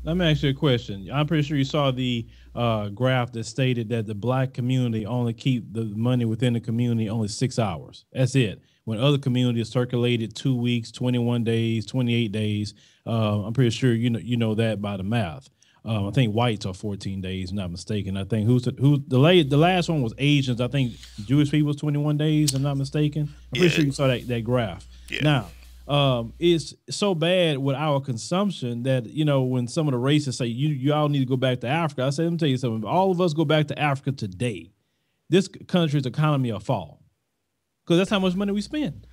Let me ask you a question. I'm pretty sure you saw the graph that stated that the black community only keep the money within the community only 6 hours. That's it. When other communities circulated 2 weeks, 21 days, 28 days, I'm pretty sure you know that by the math. I think whites are 14 days, not mistaken. I think the last one was Asians. I think Jewish people was 21 days, if I'm not mistaken. I'm pretty Yeah, sure you saw that graph. yeah. Now, it's so bad with our consumption that when some of the racists say you all need to go back to Africa, I say, let me tell you something. If all of us go back to Africa today, this country's economy will fall because that's how much money we spend.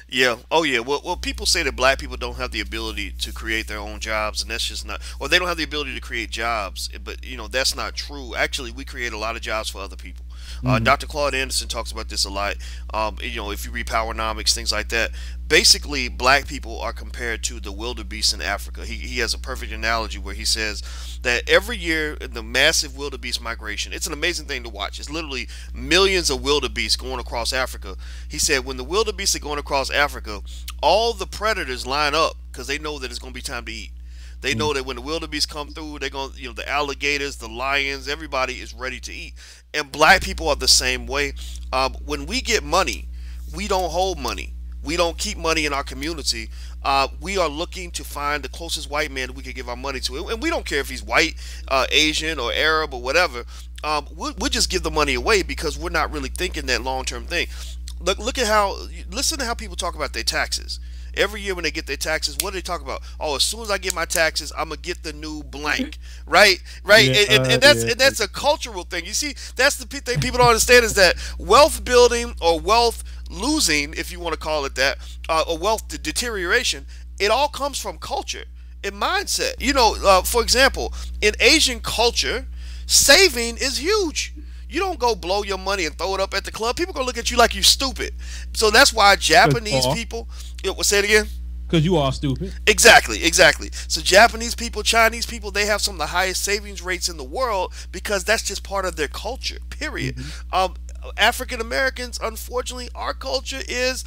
Yeah. Oh, yeah. Well, people say that black people don't have the ability to create their own jobs, and that's just not, or they don't have the ability to create jobs. But that's not true. Actually, we create a lot of jobs for other people. Hmm. Dr. Claude Anderson talks about this a lot. If you read Powernomics, things like that. Basically, black people are compared to the wildebeest in Africa. He has a perfect analogy where he says that every year in the massive wildebeest migration, it's an amazing thing to watch. It's literally millions of wildebeest going across Africa. He said when the wildebeest are going across Africa, all the predators line up because they know that it's going to be time to eat. They know that when the wildebeest come through, they're going to, the alligators, the lions, everybody is ready to eat. And black people are the same way. When we get money, we don't hold money. We don't keep money in our community. We are looking to find the closest white man that we could give our money to. And we don't care if he's white, Asian, or Arab, or whatever. We'll just give the money away because we're not really thinking that long-term thing. Listen to how people talk about their taxes. Every year when they get their taxes, what do they talk about? Oh, as soon as I get my taxes, I'm gonna get the new blank, right? Right, Yeah, and yeah. that's a cultural thing. You see, that's the thing people don't understand is that wealth building or wealth losing, if you want to call it that, or wealth deterioration, it all comes from culture and mindset. For example, in Asian culture, saving is huge. You don't go blow your money and throw it up at the club. People gonna look at you like you stupid. So that's why Cause Japanese Paul, people. Say it again. because you all stupid. Exactly, exactly. So Japanese people, Chinese people, they have some of the highest savings rates in the world because that's just part of their culture. Period. Hmm. Um, African Americans, unfortunately, our culture is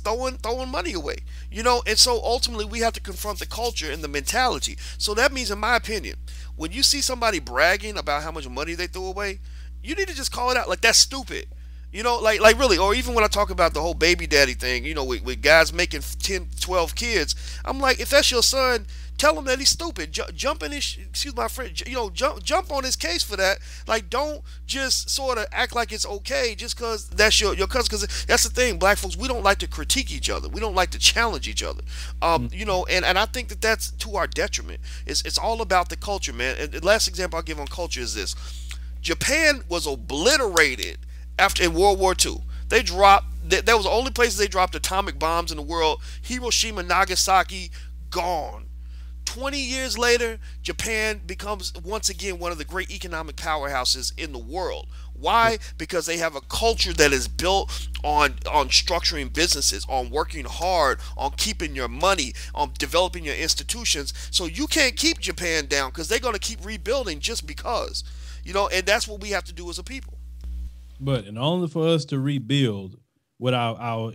throwing money away. And so ultimately we have to confront the culture and the mentality. So that means, in my opinion, when you see somebody bragging about how much money they threw away, you need to just call it out like that's stupid. Like really, or even when I talk about the whole baby daddy thing, with guys making 10, 12 kids, I'm like, if that's your son, tell him that he's stupid. Jump in his, excuse my French, jump on his case for that. Like, don't just sort of act like it's okay just because that's your cousin. Because that's the thing, black folks, we don't like to critique each other. We don't like to challenge each other. And I think that that's to our detriment. It's all about the culture, man. And the last example I'll give on culture is this: Japan was obliterated after in World War II. They dropped. That was the only places they dropped atomic bombs in the world. Hiroshima, Nagasaki, gone. 20 years later, Japan becomes once again one of the great economic powerhouses in the world. Why? Because they have a culture that is built on structuring businesses, on working hard, on keeping your money, on developing your institutions. So you can't keep Japan down because they're going to keep rebuilding just because. And that's what we have to do as a people. But in order for us to rebuild with our